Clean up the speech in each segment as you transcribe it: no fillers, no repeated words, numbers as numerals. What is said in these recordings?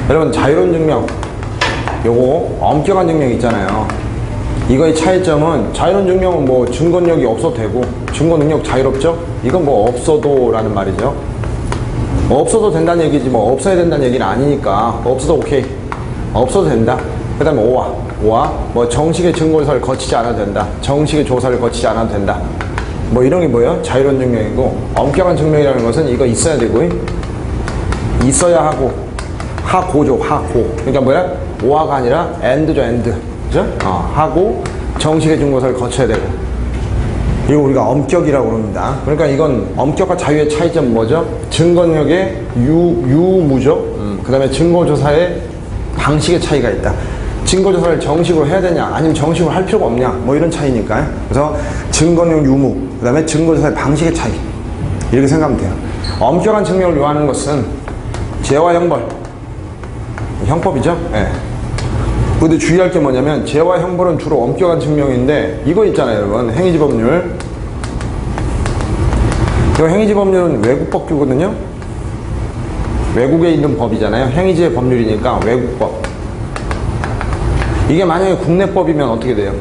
여러분 자유로운 증명 요거 엄격한 증명 있잖아요. 이거의 차이점은 자유로운 증명은 뭐 증거 능력이 없어도 되고 증거 능력 자유롭죠? 이건 뭐 없어도 라는 말이죠. 없어도 된다는 얘기지 뭐 없어야 된다는 얘기는 아니니까 없어도 오케이. 없어도 된다. 그 다음에 오와 뭐 정식의 증거조사를 거치지 않아도 된다. 정식의 조사를 거치지 않아도 된다. 뭐 이런 게 뭐예요? 자유로운 증명이고 엄격한 증명이라는 것은 이거 있어야 되고 있어야 하고 하고죠. 하고 그러니까 뭐야? 오화가 아니라 and죠. and 그죠? 하고 정식의 증거조사를 거쳐야 되고 이거 우리가 엄격이라고 그럽니다. 그러니까 이건 엄격과 자유의 차이점은 뭐죠? 증거능력의 유무죠. 그 다음에 증거조사의 방식의 차이가 있다. 증거조사를 정식으로 해야 되냐 아니면 정식으로 할 필요가 없냐 뭐 이런 차이니까요. 그래서 증거능력 유무 그 다음에 증거조사의 방식의 차이 이렇게 생각하면 돼요. 엄격한 증명을 요하는 것은 제와 형벌 형법이죠. 예. 근데 주의할 게 뭐냐면 제와 형벌은 주로 엄격한 증명인데 이거 있잖아요 여러분. 행위지법률. 이 행위지법률은 외국 법규거든요. 외국에 있는 법이잖아요. 행위지의 법률이니까 외국법. 이게 만약에 국내법이면 어떻게 돼요?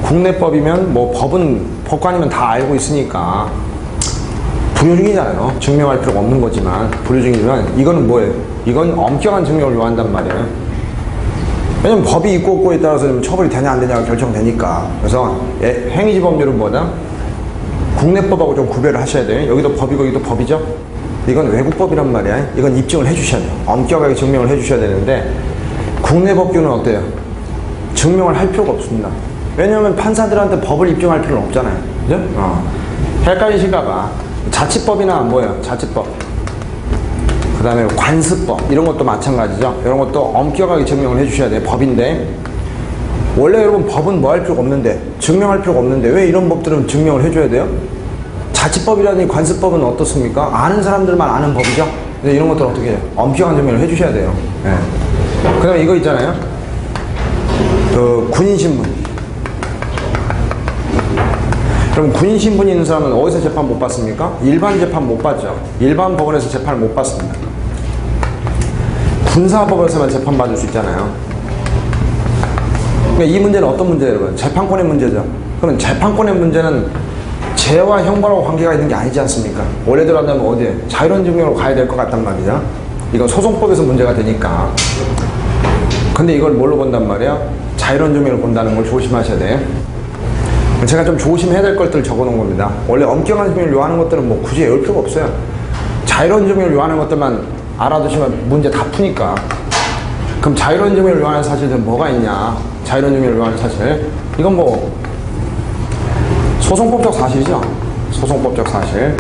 국내법이면 뭐 법은 법관이면 다 알고 있으니까 불효중이잖아요. 증명할 필요가 없는 거지만 불효중이지만 이거는 뭐예요? 이건 엄격한 증명을 요한단 말이에요. 왜냐면 법이 있고 없고에 따라서 처벌이 되냐 안 되냐가 결정되니까. 그래서 행위지법률은 뭐다? 국내법하고 좀 구별을 하셔야 돼요. 여기도 법이고 여기도 법이죠. 이건 외국법이란 말이야. 이건 입증을 해주셔야 돼요. 엄격하게 증명을 해주셔야 되는데 국내 법규는 어때요? 증명을 할 필요가 없습니다. 왜냐하면 판사들한테 법을 입증할 필요는 없잖아요. 그죠? 헷갈리실까봐. 자치법이나 뭐예요? 자치법. 그 다음에 관습법. 이런 것도 마찬가지죠. 이런 것도 엄격하게 증명을 해주셔야 돼요. 법인데. 원래 여러분 법은 뭐 할 필요가 없는데, 증명할 필요가 없는데, 왜 이런 법들은 증명을 해줘야 돼요? 자치법이라든지 관습법은 어떻습니까? 아는 사람들만 아는 법이죠? 근데 이런 것들은 어떻게 해요? 엄격한 증명을 해주셔야 돼요. 네. 그 다음에 이거 있잖아요. 군인신분. 그럼 군인신분이 있는 사람은 어디서 재판 못 받습니까? 일반 재판 못 받죠. 일반 법원에서 재판을 못 받습니다. 군사법원에서만 재판 받을 수 있잖아요. 그러니까 이 문제는 어떤 문제예요, 여러분? 재판권의 문제죠. 그러면 재판권의 문제는 죄와 형벌하고 관계가 있는 게 아니지 않습니까? 원래대로 한다면 어디에? 자유로운 증명으로 가야 될 것 같단 말이죠. 이건 소송법에서 문제가 되니까. 근데 이걸 뭘로 본단 말이야? 자유로운 증명을 본다는 걸 조심하셔야 돼요. 제가 좀 조심해야 될 것들을 적어 놓은 겁니다. 원래 엄격한 증명을 요하는 것들은 뭐 굳이 외울 필요가 없어요. 자유로운 증명을 요하는 것들만 알아두시면 문제 다 푸니까. 그럼 자유로운 증명을 요하는 사실은 뭐가 있냐? 자유로운 증명을 요하는 사실. 이건 뭐 소송법적 사실이죠. 소송법적 사실.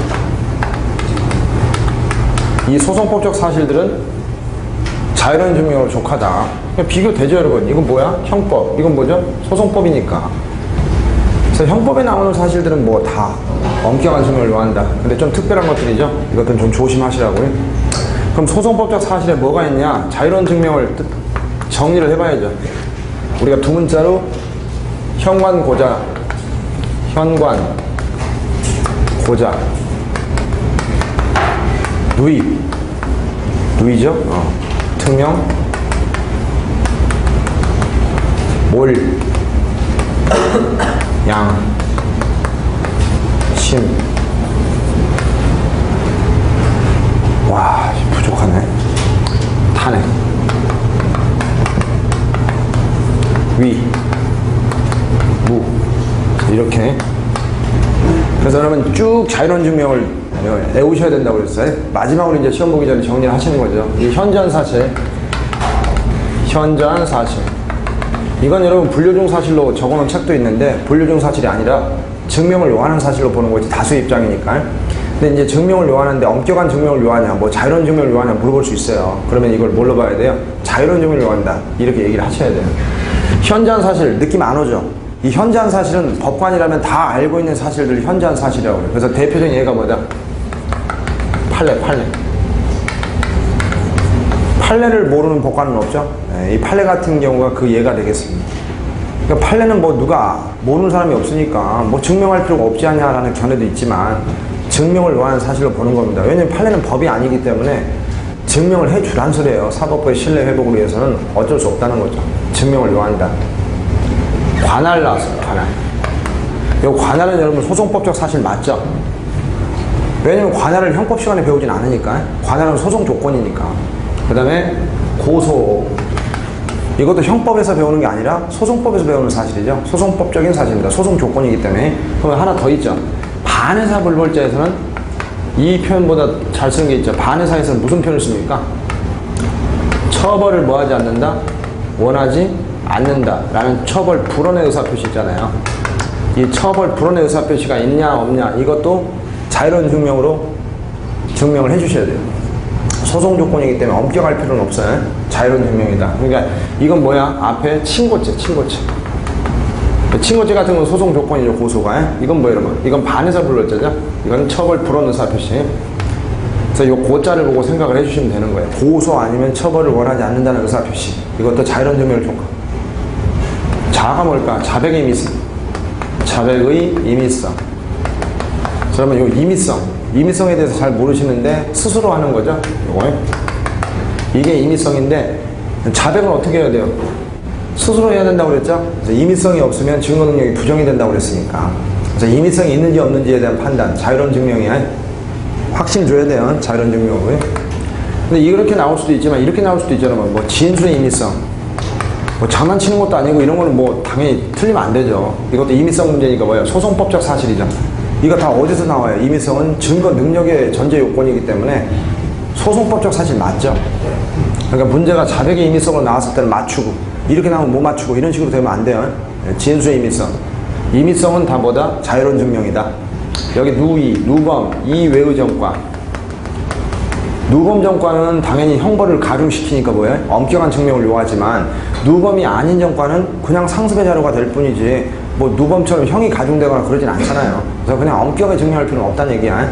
이 소송법적 사실들은 자유로운 증명으로 족하다. 비교되죠, 여러분. 이건 뭐야? 형법. 이건 뭐죠? 소송법이니까. 그래서 형법에 나오는 사실들은 뭐 다 엄격한 증명을 요한다. 근데 좀 특별한 것들이죠. 이것들은 좀 조심하시라고요. 그럼 소송법적 사실에 뭐가 있냐? 자유로운 증명을 정리를 해봐야죠. 우리가 두 문자로 현관고자, 현관고자, 누이죠? 특명, 몰, 양, 심. 와, 부족하네. 탄핵. 위, 무. 이렇게. 그래서 여러분 쭉 자유로운 증명을 외우셔야 된다고 그랬어요. 마지막으로 이제 시험 보기 전에 정리를 하시는 거죠. 이 현저한 사실. 현저한 사실. 이건 여러분 불료중 사실로 적어놓은 책도 있는데 불료중 사실이 아니라 증명을 요하는 사실로 보는 거지 다수의 입장이니까. 근데 이제 증명을 요하는데 엄격한 증명을 요하냐 뭐 자유로운 증명을 요하냐 물어볼 수 있어요. 그러면 이걸 뭘로 봐야 돼요? 자유로운 증명을 요한다 이렇게 얘기를 하셔야 돼요. 현저한 사실 느낌 안 오죠? 이 현저한 사실은 법관이라면 다 알고 있는 사실들을 현저한 사실이라고 해요. 그래서 대표적인 예가 뭐다? 판례. 판례를 모르는 법관은 없죠? 네, 이 판례 같은 경우가 그 예가 되겠습니다. 그러니까 판례는 뭐 누가 모르는 사람이 없으니까 뭐 증명할 필요가 없지 않냐라는 견해도 있지만 증명을 요하는 사실로 보는 겁니다. 왜냐면 판례는 법이 아니기 때문에 증명을 해주란 소리예요. 사법부의 신뢰 회복을 위해서는 어쩔 수 없다는 거죠. 증명을 요한다. 관할 나왔어요. 관할. 이 관할은 여러분 소송법적 사실 맞죠? 왜냐면 관할을 형법 시간에 배우진 않으니까. 관할은 소송 조건이니까. 그 다음에 고소. 이것도 형법에서 배우는 게 아니라 소송법에서 배우는 사실이죠. 소송법적인 사실입니다. 소송 조건이기 때문에. 그럼 하나 더 있죠. 반의사 불벌자에서는 이 표현보다 잘 쓰는 게 있죠. 반의사에서는 무슨 표현을 씁니까? 처벌을 뭐하지 않는다? 원하지 않는다 라는 처벌 불원의 의사표시 있잖아요. 이 처벌 불원의 의사표시가 있냐 없냐 이것도 자유로운 증명으로 증명을 해주셔야 돼요. 소송 조건이기 때문에 엄격할 필요는 없어요. 자유로운 증명이다. 그러니까 이건 뭐야? 앞에 친고죄. 친고죄 같은 건 소송 조건이죠. 고소가. 이건 뭐예요 여러분? 이건 반의사 불벌자죠. 이건 처벌 불원 의사표시. 그래서 이 고자를 보고 생각을 해주시면 되는 거예요. 고소 아니면 처벌을 원하지 않는다는 의사표시. 이것도 자유로운 증명을 조건. 자가 뭘까? 자백의 임의성. 자백의 임의성. 그러면 이 임의성에 대해서 잘 모르시는데 스스로 하는 거죠. 요거. 이게 임의성인데 자백은 어떻게 해야 돼요? 스스로 해야 된다고 그랬죠? 그래서 임의성이 없으면 증거 능력이 부정이 된다고 그랬으니까. 그래서 임의성이 있는지 없는지에 대한 판단, 자유로운 증명이야. 확신 줘야 돼요. 자유로운 증명을. 근데 이렇게 나올 수도 있지만 이렇게 나올 수도 있잖아요. 뭐 진술의 임의성. 뭐 장난치는 것도 아니고 이런 거는 뭐 당연히 틀리면 안 되죠. 이것도 임의성 문제니까 뭐예요? 소송법적 사실이죠. 이거 다 어디서 나와요? 임의성은 증거 능력의 전제 요건이기 때문에 소송법적 사실 맞죠? 그러니까 문제가 자백의 임의성으로 나왔을 때는 맞추고 이렇게 나오면 못 맞추고 이런 식으로 되면 안 돼요. 진술의 임의성. 임의성은 다 뭐다? 자유로운 증명이다. 여기 누이, 누범, 이외의 전과. 누범 전과는 당연히 형벌을 가중시키니까 뭐예요? 엄격한 증명을 요하지만 누범이 아닌 전과는 그냥 상습의 자료가 될 뿐이지 뭐 누범처럼 형이 가중되거나 그러진 않잖아요. 그래서 그냥 엄격하게 증명할 필요는 없다는 얘기야.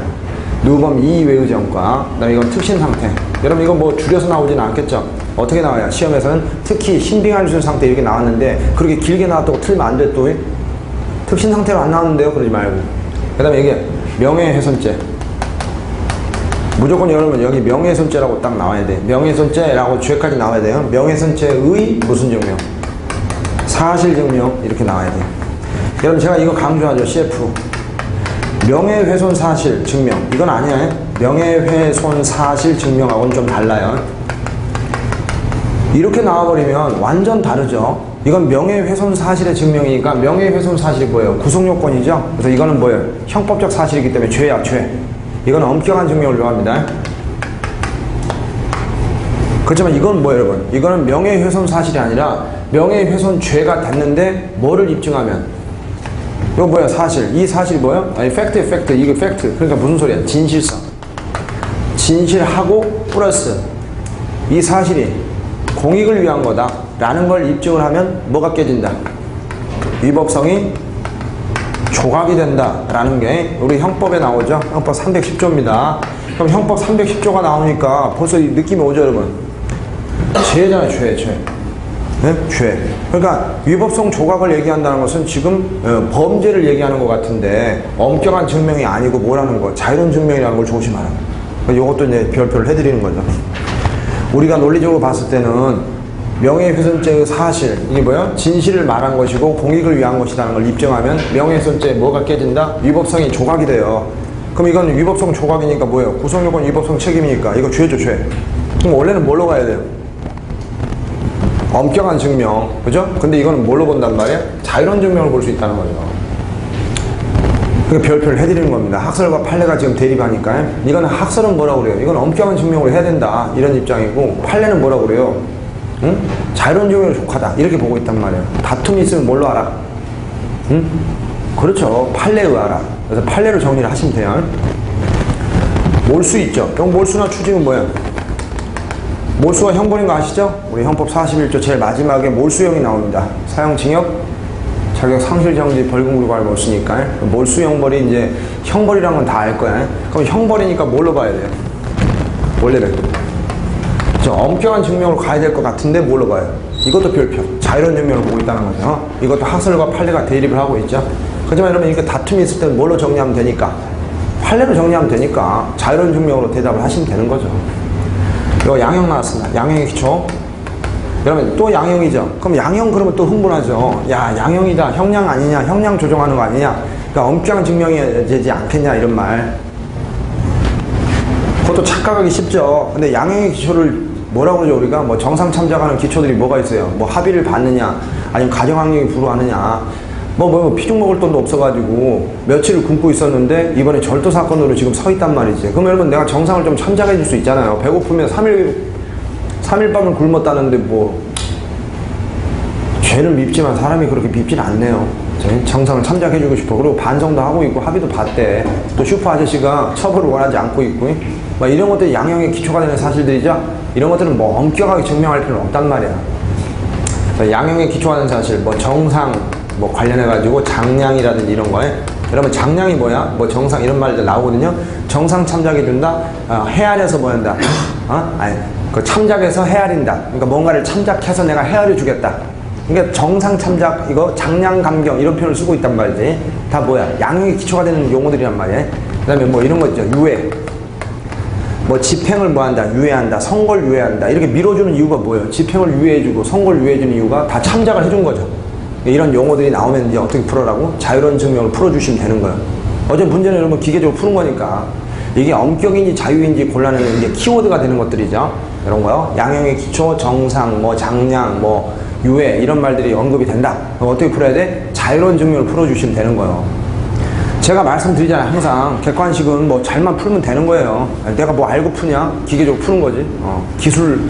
누범 이외의 전과. 그다음에 이건 특신 상태. 여러분 이거 뭐 줄여서 나오지는 않겠죠? 어떻게 나와요? 시험에서는 특히 신빙한술 상태 이렇게 나왔는데 그렇게 길게 나왔다고 틀리면 안 돼 또. 특신 상태로 안 나왔는데요? 그러지 말고. 그 다음에 이게 명예훼손죄. 무조건 여러분 여기 명예훼손죄라고 딱 나와야 돼. 명예훼손죄라고 죄까지 나와야 돼요. 명예훼손죄의 무슨 증명? 사실 증명 이렇게 나와야 돼. 여러분 제가 이거 강조하죠. CF. 명예훼손 사실 증명. 이건 아니야. 명예훼손 사실 증명하고는 좀 달라요. 이렇게 나와버리면 완전 다르죠. 이건 명예훼손 사실의 증명이니까 명예훼손 사실이 뭐예요? 구속요건이죠. 그래서 이거는 뭐예요? 형법적 사실이기 때문에 죄야 죄. 이건 엄격한 증명을 요합니다. 그렇지만 이건 뭐예요 여러분? 이거는 명예훼손 사실이 아니라 명예훼손 죄가 됐는데 뭐를 입증하면? 이거 뭐야 사실. 이 사실이 뭐예요? 아니 팩트. 이거 팩트. 그러니까 무슨 소리야? 진실성. 진실하고 플러스 이 사실이 공익을 위한 거다 라는 걸 입증을 하면 뭐가 깨진다? 위법성이 조각이 된다 라는 게 우리 형법에 나오죠. 형법 310조입니다. 그럼 형법 310조가 나오니까 벌써 느낌이 오죠 여러분? 죄잖아요. 죄. 네? 죄. 그러니까 위법성 조각을 얘기한다는 것은 지금 범죄를 얘기하는 것 같은데 엄격한 증명이 아니고 뭐라는 거? 자유로운 증명이라는 걸 조심하라. 이것도 이제 별표를 해드리는 거죠. 우리가 논리적으로 봤을 때는 명예훼손죄의 사실, 이게 뭐야? 진실을 말한 것이고 공익을 위한 것이라는 걸 입증하면 명예훼손죄에 뭐가 깨진다? 위법성이 조각이 돼요. 그럼 이건 위법성 조각이니까 뭐예요? 구속요건 위법성 책임이니까 이거 죄죠 죄. 그럼 원래는 뭘로 가야 돼요? 엄격한 증명, 그죠? 근데 이거는 뭘로 본단 말이에요? 자유로운 증명을 볼 수 있다는 거죠. 그러니까 별표를 해드리는 겁니다. 학설과 판례가 지금 대립하니까. 이거는 학설은 뭐라고 그래요? 이건 엄격한 증명으로 해야 된다 이런 입장이고 판례는 뭐라고 그래요? 응? 자유로운 증명이 족하다 이렇게 보고 있단 말이에요. 다툼이 있으면 뭘로 알아? 응? 그렇죠. 판례에 의하라. 그래서 판례로 정리를 하시면 돼요. 몰수 있죠. 그럼 몰수나 추징은 뭐예요? 몰수가 형벌인 거 아시죠? 우리 형법 41조 제일 마지막에 몰수형이 나옵니다. 사형징역 자격 상실정지 벌금으로 몰수니까 몰수 형벌이 이제 형벌이란 건 다 알 거야. 그럼 형벌이니까 뭘로 봐야 돼요? 원래는 엄격한 증명으로 가야 될 것 같은데 뭘로 봐요? 이것도 별표. 자유로운 증명을 보고 있다는 거죠. 이것도 학설과 판례가 대립을 하고 있죠. 하지만 여러분 이렇게 다툼이 있을 때는 뭘로 정리하면 되니까? 판례로 정리하면 되니까 자유로운 증명으로 대답을 하시면 되는 거죠. 이거 양형 나왔습니다. 양형의 기초. 그러면 또 양형이죠. 그럼 양형 그러면 또 흥분하죠. 야, 양형이다. 형량 아니냐. 형량 조정하는 거 아니냐. 그러니까 엄격한 증명이 되지 않겠냐 이런 말. 그것도 착각하기 쉽죠. 근데 양형의 기초를 뭐라고 그러죠? 우리가 뭐 정상 참작하는 기초들이 뭐가 있어요? 뭐 합의를 받느냐, 아니면 가정학력이 불허하느냐, 피죽 먹을 돈도 없어가지고 며칠을 굶고 있었는데 이번에 절도 사건으로 지금 서 있단 말이지. 그럼 여러분 내가 정상을 좀 참작해 줄 수 있잖아요. 배고프면 3일 밤을 굶었다는데 뭐 죄를 밉지만 사람이 그렇게 밉진 않네요. 정상을 참작해 주고 싶어. 그리고 반성도 하고 있고 합의도 봤대. 또 슈퍼 아저씨가 처벌을 원하지 않고 있고 막 이런 것들이 양형의 기초가 되는 사실들이죠. 이런 것들은 뭐 엄격하게 증명할 필요는 없단 말이야. 양형의 기초가 되는 사실, 뭐 정상 뭐 관련해가지고 장량이라든지 이런 거에 여러분 장량이 뭐야? 뭐 정상 이런 말들 나오거든요. 정상 참작해 준다. 헤아려서 뭐 한다. 그 참작해서 헤아린다. 그러니까 뭔가를 참작해서 내가 헤아려 주겠다. 그러니까 정상 참작, 이거 장량 감경 이런 표현을 쓰고 있단 말이지. 다 뭐야? 양형의 기초가 되는 용어들이란 말이야. 그 다음에 뭐 이런 거 있죠. 유예. 뭐 집행을 뭐 한다, 유예한다, 선고를 유예한다. 이렇게 밀어주는 이유가 뭐예요? 집행을 유예해주고 선고를 유예해주는 이유가 다 참작을 해준 거죠. 이런 용어들이 나오면 이제 어떻게 풀어라고? 자유로운 증명을 풀어주시면 되는 거예요. 어제 문제는 여러분 기계적으로 푸는 거니까 이게 엄격인지 자유인지 골라내는 이게 키워드가 되는 것들이죠. 이런 거요. 양형의 기초, 정상, 뭐 장량, 뭐 유예 이런 말들이 언급이 된다. 그럼 어떻게 풀어야 돼? 자유로운 증명을 풀어주시면 되는 거예요. 제가 말씀드리잖아요. 항상 객관식은 뭐 잘만 풀면 되는 거예요. 내가 뭐 알고 푸냐? 기계적으로 푸는 거지. 기술.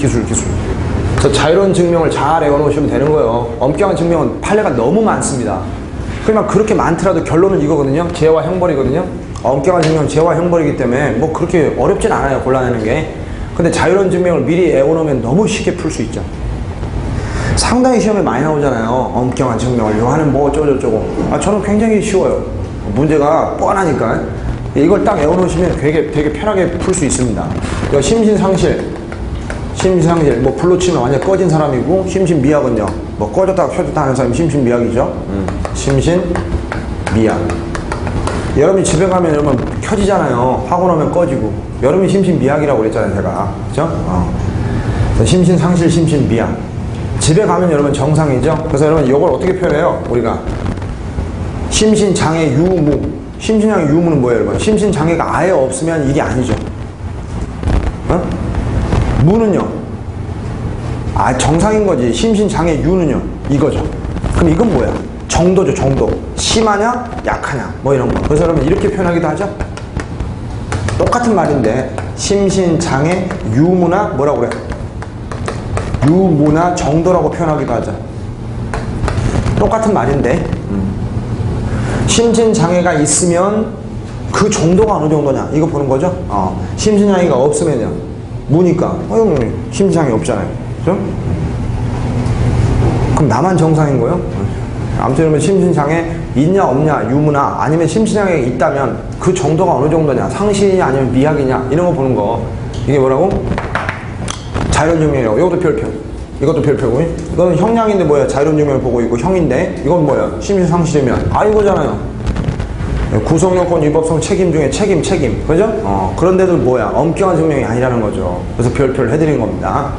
그래서 자유로운 증명을 잘 외워놓으시면 되는 거예요. 엄격한 증명은 판례가 너무 많습니다. 그러면 그렇게 많더라도 결론은 이거거든요. 재와 형벌이거든요. 엄격한 증명은 재와 형벌이기 때문에 뭐 그렇게 어렵진 않아요. 골라내는 게. 근데 자유로운 증명을 미리 외워놓으면 너무 쉽게 풀 수 있죠. 상당히 시험에 많이 나오잖아요. 엄격한 증명을 요하는 뭐 어쩌고저쩌고. 저는 굉장히 쉬워요. 문제가 뻔하니까. 이걸 딱 외워놓으시면 되게 편하게 풀 수 있습니다. 이거 심신상실, 뭐 불로 치면 완전 꺼진 사람이고, 심신미약은요, 뭐 꺼졌다가 켜졌다 하는 사람이 심신미약이죠. 심신미약. 여러분이 집에 가면 여러분 켜지잖아요. 하고 나면 꺼지고. 여러분이 심신미약이라고 그랬잖아요, 제가. 그죠? 심신상실, 심신미약. 집에 가면 여러분 정상이죠? 그래서 여러분 이걸 어떻게 표현해요? 우리가 심신장애 유무. 심신장애 유무는 뭐예요, 여러분? 심신장애가 아예 없으면 이게 아니죠. 무는요? 정상인 거지. 심신장애 유는요? 이거죠. 그럼 이건 뭐야? 정도죠, 정도. 심하냐? 약하냐? 뭐 이런 거. 그래서 여러분 이렇게 표현하기도 하죠? 똑같은 말인데, 심신장애 유무나 뭐라고 그래? 유무나 정도라고 표현하기도 하죠. 똑같은 말인데, 심신장애가 있으면 그 정도가 어느 정도냐? 이거 보는 거죠? 심신장애가 없으면요. 무니까. 형님, 심신장애 없잖아요. 그죠? 그럼 나만 정상인 거예요? 아무튼 여러분 심신장애 있냐 없냐, 유무나 아니면 심신장애가 있다면 그 정도가 어느 정도냐, 상실이냐 아니면 미약이냐 이런 거 보는 거. 이게 뭐라고? 자유로운 증명이라고. 이것도 별표. 이것도 별표고. 이거는 형량인데 뭐야? 자유로운 증명을 보고 있고 형인데 이건 뭐야? 심신상실이면 이거잖아요. 구성요건 위법성 책임 중에 책임. 그죠? 그런데도 뭐야? 엄격한 증명이 아니라는 거죠. 그래서 별표를 해드린 겁니다.